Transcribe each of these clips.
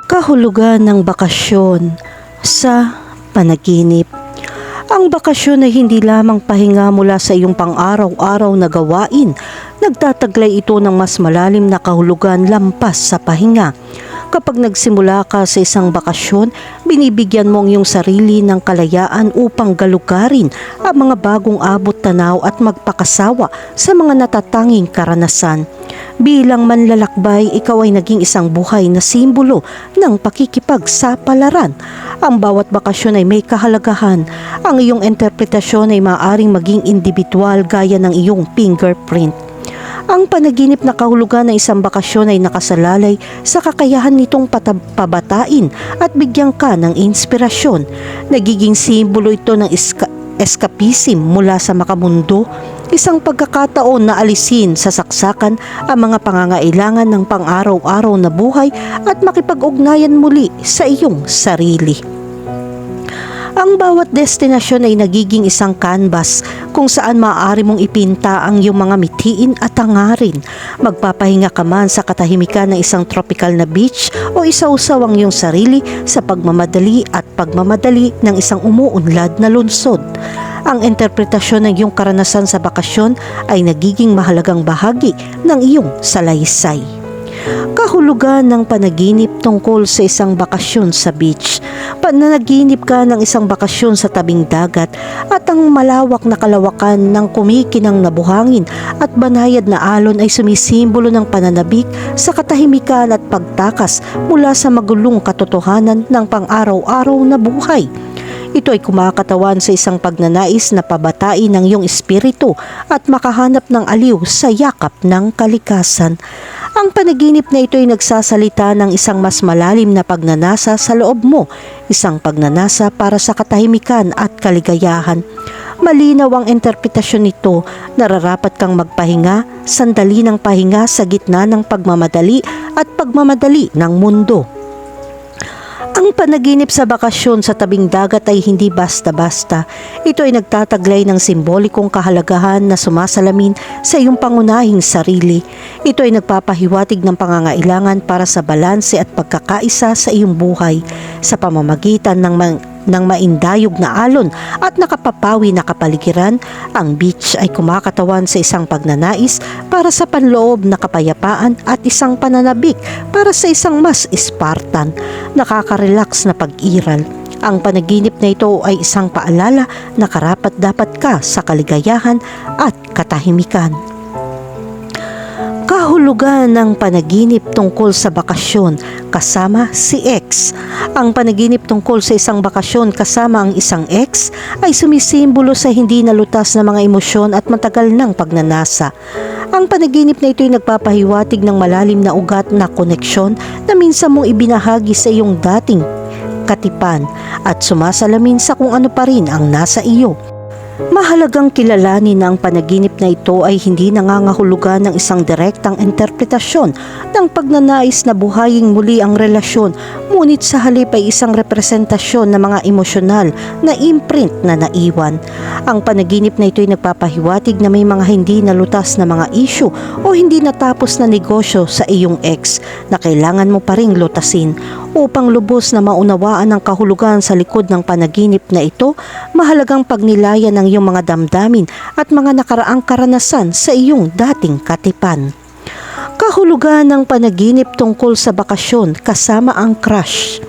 Kahulugan ng bakasyon sa panaginip. Ang bakasyon ay hindi lamang pahinga mula sa iyong pang-araw-araw na gawain. Nagtataglay ito ng mas malalim na kahulugan lampas sa pahinga. Kapag nagsimula ka sa isang bakasyon, binibigyan mo ang iyong sarili ng kalayaan upang galugarin ang mga bagong abot tanaw at magpakasawa sa mga natatanging karanasan. Bilang manlalakbay, ikaw ay naging isang buhay na simbolo ng pakikipagsapalaran. Ang bawat bakasyon ay may kahalagahan. Ang iyong interpretasyon ay maaaring maging individual gaya ng iyong fingerprint. Ang panaginip na kahulugan ng isang bakasyon ay nakasalalay sa kakayahan nitong pabatain at bigyan ka ng inspirasyon. Nagiging simbolo ito ng escapism mula sa makamundo, isang pagkakataon na alisin sa saksakan ang mga pangangailangan ng pang-araw-araw na buhay at makipag-ugnayan muli sa iyong sarili. Ang bawat destinasyon ay nagiging isang canvas kung saan maaari mong ipinta ang iyong mga mithiin at hangarin. Magpapahinga ka man sa katahimikan ng isang tropical na beach o isausaw ang iyong sarili sa pagmamadali at pagmamadali ng isang umuunlad na lungsod. Ang interpretasyon ng iyong karanasan sa bakasyon ay nagiging mahalagang bahagi ng iyong salaysay. Kahulugan ng panaginip tungkol sa isang bakasyon sa beach. Pananaginip ka ng isang bakasyon sa tabing dagat at ang malawak na kalawakan ng kumikinang na buhangin at banayad na alon ay sumisimbolo ng pananabik sa katahimikan at pagtakas mula sa magulong katotohanan ng pang-araw-araw na buhay. Ito ay kumakatawan sa isang pagnanais na pabatain ng iyong espiritu at makahanap ng aliw sa yakap ng kalikasan. Ang panaginip na ito ay nagsasalita ng isang mas malalim na pagnanasa sa loob mo, isang pagnanasa para sa katahimikan at kaligayahan. Malinaw ang interpretasyon nito, nararapat kang magpahinga, sandali ng pahinga sa gitna ng pagmamadali at pagmamadali ng mundo. Ang panaginip sa bakasyon sa tabing dagat ay hindi basta-basta. Ito ay nagtataglay ng simbolikong kahalagahan na sumasalamin sa iyong pangunahing sarili. Ito ay nagpapahiwatig ng pangangailangan para sa balanse at pagkakaisa sa iyong buhay sa pamamagitan ng maindayog na alon at nakapapawi na kapaligiran. Ang beach ay kumakatawan sa isang pagnanais para sa panloob na kapayapaan at isang pananabik para sa isang mas Spartan, nakaka-relax na pag-iral. Ang panaginip na ito ay isang paalala na karapat-dapat ka sa kaligayahan at katahimikan. Kahulugan ng panaginip tungkol sa bakasyon kasama si ex. Ang panaginip tungkol sa isang bakasyon kasama ang isang ex ay sumisimbolo sa hindi nalutas na mga emosyon at matagal ng pagnanasa. Ang panaginip na ito ay nagpapahiwatig ng malalim na ugat na koneksyon na minsan mong ibinahagi sa iyong dating katipan at sumasalamin sa kung ano pa rin ang nasa iyo. Mahalagang kilalanin na ang panaginip na ito ay hindi nangangahulugan ng isang direktang interpretasyon ng pagnanais na buhayin muli ang relasyon, ngunit sa halip ay isang representasyon ng mga emosyonal na imprint na naiwan. Ang panaginip na ito ay nagpapahiwatig na may mga hindi nalutas na mga issue o hindi natapos na negosyo sa iyong ex na kailangan mo pa ring lutasin. Upang lubos na maunawaan ang kahulugan sa likod ng panaginip na ito, mahalagang pagnilayan ng iyong mga damdamin at mga nakaraang karanasan sa iyong dating katipan. Kahulugan ng panaginip tungkol sa bakasyon kasama ang crush.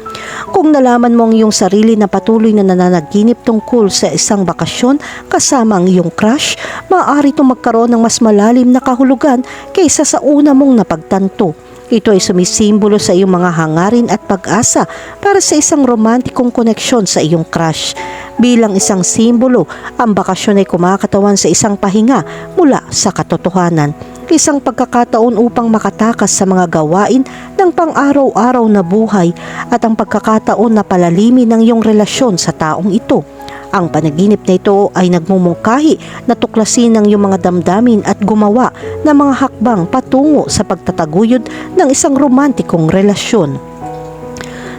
Kung nalaman mo ang iyong sarili na patuloy na nananaginip tungkol sa isang bakasyon kasama ang iyong crush, maaari itong magkaroon ng mas malalim na kahulugan kaysa sa una mong napagtanto. Ito ay sumisimbolo sa iyong mga hangarin at pag-asa para sa isang romantikong koneksyon sa iyong crush. Bilang isang simbolo, ang bakasyon ay kumakatawan sa isang pahinga mula sa katotohanan. Isang pagkakataon upang makatakas sa mga gawain ng pang-araw-araw na buhay at ang pagkakataon na palalimin ng iyong relasyon sa taong ito. Ang panaginip na ito ay nagmumungkahi na tuklasin ng iyong mga damdamin at gumawa ng mga hakbang patungo sa pagtataguyod ng isang romantikong relasyon.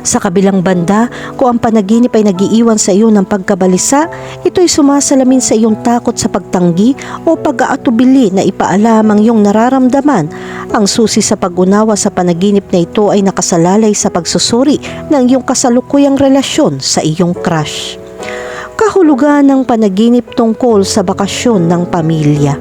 Sa kabilang banda, kung ang panaginip ay nagiiwan sa iyo ng pagkabalisa, ito'y sumasalamin sa iyong takot sa pagtanggi o pag-aatubili na ipaalam ang iyong nararamdaman. Ang susi sa pag-unawa sa panaginip na ito ay nakasalalay sa pagsusuri ng iyong kasalukuyang relasyon sa iyong crush. Kahulugan ng panaginip tungkol sa bakasyon ng pamilya.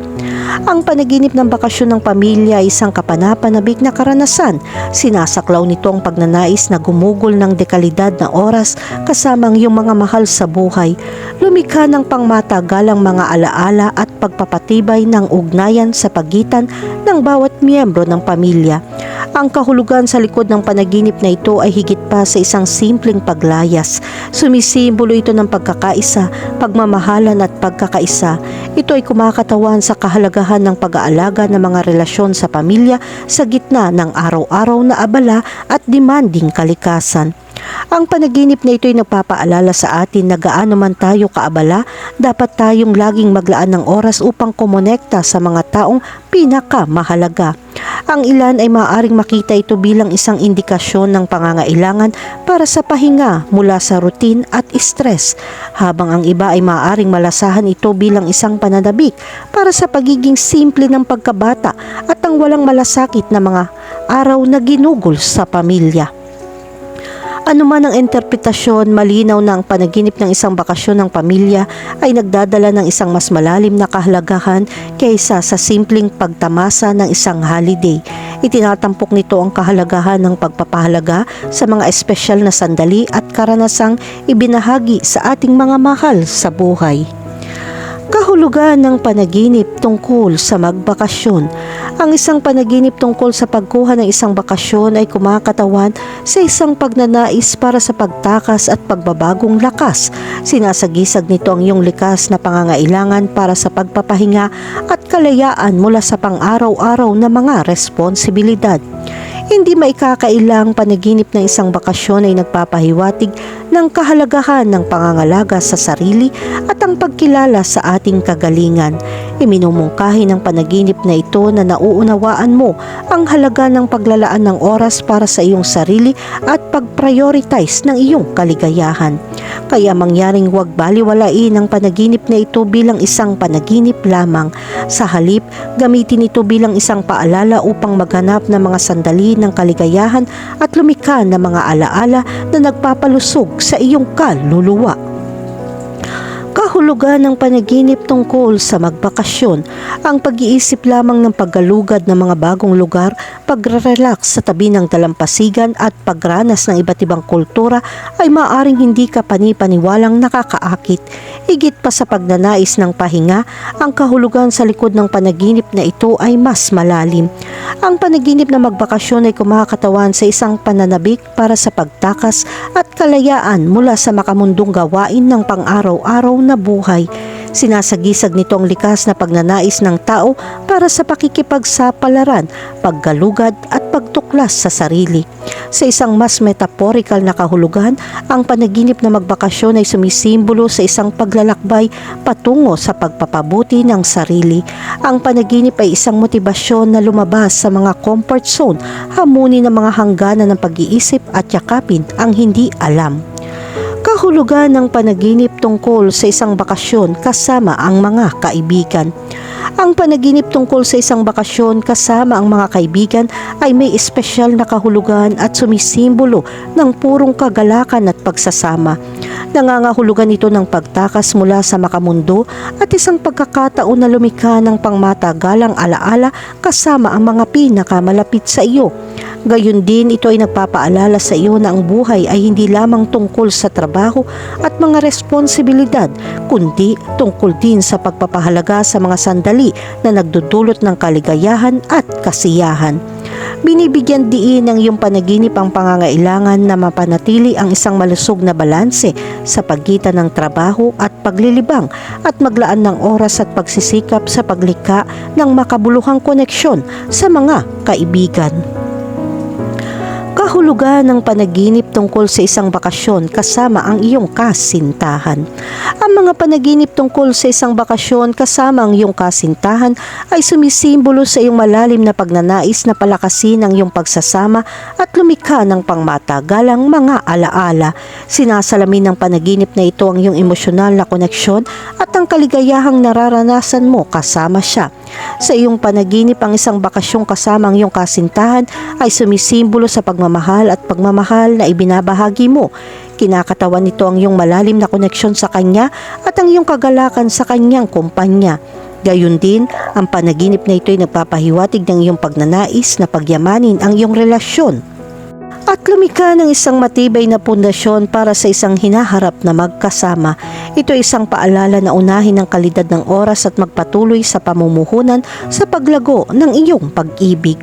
Ang panaginip ng bakasyon ng pamilya ay isang kapanapanabik na karanasan. Sinasaklaw nito ang pagnanais na gumugol ng dekalidad na oras kasama ang iyong mga mahal sa buhay. Lumikha ng pangmatagalang mga alaala at pagpapatibay ng ugnayan sa pagitan ng bawat miyembro ng pamilya. Ang kahulugan sa likod ng panaginip na ito ay higit pa sa isang simpleng paglayas. Sumisimbolo ito ng pagkakaisa, pagmamahalan at pagkakaisa. Ito ay kumakatawan sa kahalagahan ng pag-aalaga ng mga relasyon sa pamilya sa gitna ng araw-araw na abala at demanding kalikasan. Ang panaginip na ito ay nagpapaalala sa atin na gaano man tayo kaabala, dapat tayong laging maglaan ng oras upang kumonekta sa mga taong pinakamahalaga. Ang ilan ay maaaring makita ito bilang isang indikasyon ng pangangailangan para sa pahinga mula sa routine at stress, habang ang iba ay maaaring malasahan ito bilang isang pananabik para sa pagiging simple ng pagkabata at ang walang malasakit na mga araw na ginugol sa pamilya. Ano man ang interpretasyon, malinaw na ang panaginip ng isang bakasyon ng pamilya ay nagdadala ng isang mas malalim na kahalagahan kaysa sa simpleng pagtamasa ng isang holiday. Itinatampok nito ang kahalagahan ng pagpapahalaga sa mga espesyal na sandali at karanasang ibinahagi sa ating mga mahal sa buhay. Kahulugan ng panaginip tungkol sa magbakasyon. Ang isang panaginip tungkol sa pagkuha ng isang bakasyon ay kumakatawan sa isang pagnanais para sa pagtakas at pagbabagong lakas. Sinasagisag nito ang iyong likas na pangangailangan para sa pagpapahinga at kalayaan mula sa pang-araw-araw na mga responsibilidad. Hindi maikakailang panaginip ng isang bakasyon ay nagpapahiwatig ng kahalagahan ng pangangalaga sa sarili at ang pagkilala sa ating kagalingan. Iminumungkahi ng panaginip na ito na nauunawaan mo ang halaga ng paglalaan ng oras para sa iyong sarili at pag-prioritize ng iyong kaligayahan. Kaya mangyaring huwag baliwalain ang panaginip na ito bilang isang panaginip lamang. Sa halip, gamitin ito bilang isang paalala upang maghanap ng mga sandali ng kaligayahan at lumikha ng mga alaala na nagpapalusog sa iyong kaluluwa. Kahulugan ng panaginip tungkol sa magbakasyon. Ang pag-iisip lamang ng paggalugad ng mga bagong lugar, pagre-relax sa tabi ng dalampasigan at pagranas ng iba't ibang kultura ay maaaring hindi ka panipaniwalang nakakaakit. Higit pa sa pagnanais ng pahinga, ang kahulugan sa likod ng panaginip na ito ay mas malalim. Ang panaginip na magbakasyon ay kumakatawan sa isang pananabik para sa pagtakas at kalayaan mula sa makamundong gawain ng pang-araw-araw na buhay. Sinasagisag nito ang likas na pagnanais ng tao para sa pakikipagsapalaran, paggalugad at pagtuklas sa sarili. Sa isang mas metaphorical na kahulugan, ang panaginip na magbakasyon ay sumisimbolo sa isang paglalakbay patungo sa pagpapabuti ng sarili. Ang panaginip ay isang motibasyon na lumabas sa mga comfort zone, hamunin ng mga hangganan ng pag-iisip at yakapin ang hindi alam. Kahulugan ng panaginip tungkol sa isang bakasyon kasama ang mga kaibigan. Ang panaginip tungkol sa isang bakasyon kasama ang mga kaibigan ay may espesyal na kahulugan at sumisimbolo ng purong kagalakan at pagsasama. Nangangahulugan ito ng pagtakas mula sa makamundo at isang pagkakataon na lumikha ng pangmatagalang alaala kasama ang mga pinakamalapit sa iyo. Gayon din, ito ay nagpapaalala sa iyo na ang buhay ay hindi lamang tungkol sa trabaho at mga responsibilidad, kundi tungkol din sa pagpapahalaga sa mga sandali na nagdudulot ng kaligayahan at kasiyahan. Binibigyan diin ng iyong panaginip ang pangangailangan na mapanatili ang isang malusog na balanse sa pagitan ng trabaho at paglilibang at maglaan ng oras at pagsisikap sa paglikha ng makabuluhang koneksyon sa mga kaibigan. Kahulugan ng panaginip tungkol sa isang bakasyon kasama ang iyong kasintahan. Ang mga panaginip tungkol sa isang bakasyon kasama ang iyong kasintahan ay sumisimbolo sa iyong malalim na pagnanais na palakasin ang iyong pagsasama at lumikha ng pangmatagalang mga alaala. Sinasalamin ng panaginip na ito ang iyong emosyonal na koneksyon at ang kaligayahang nararanasan mo kasama siya. Sa iyong panaginip, ang isang bakasyong kasama ang iyong kasintahan ay sumisimbolo sa pagmamahal at pagmamahal na ibinabahagi mo. Kinakatawan nito ang iyong malalim na koneksyon sa kanya at ang iyong kagalakan sa kanyang kumpanya. Gayun din, ang panaginip na ito ay nagpapahiwatig ng iyong pagnanais na pagyamanin ang iyong relasyon at lumikha ng isang matibay na pundasyon para sa isang hinaharap na magkasama. Ito ay isang paalala na unahin ang kalidad ng oras at magpatuloy sa pamumuhunan sa paglago ng iyong pag-ibig.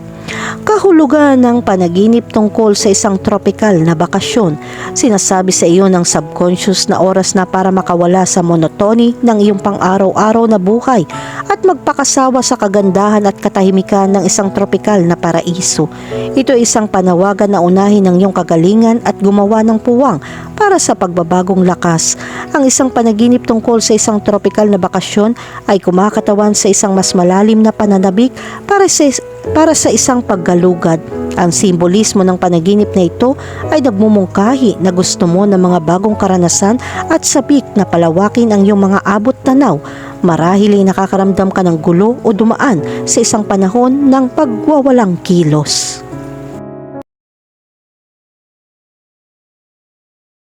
Kahulugan ng panaginip tungkol sa isang tropical na bakasyon. Sinasabi sa iyo ng subconscious na oras na para makawala sa monotony ng iyong pang-araw-araw na buhay at magpakasawa sa kagandahan at katahimikan ng isang tropical na paraiso. Ito ay isang panawagan na unahin ang iyong kagalingan at gumawa ng puwang para sa pagbabagong lakas. Ang isang panaginip tungkol sa isang tropical na bakasyon ay kumakatawan sa isang mas malalim na pananabik para sa isang paggalugad. Ang simbolismo ng panaginip na ito ay nagmumungkahi na gusto mo ng mga bagong karanasan at sabik na palawakin ang iyong mga abot tanaw. Marahil ay nakakaramdam ka ng gulo o dumaan sa isang panahon ng pagwawalang kilos.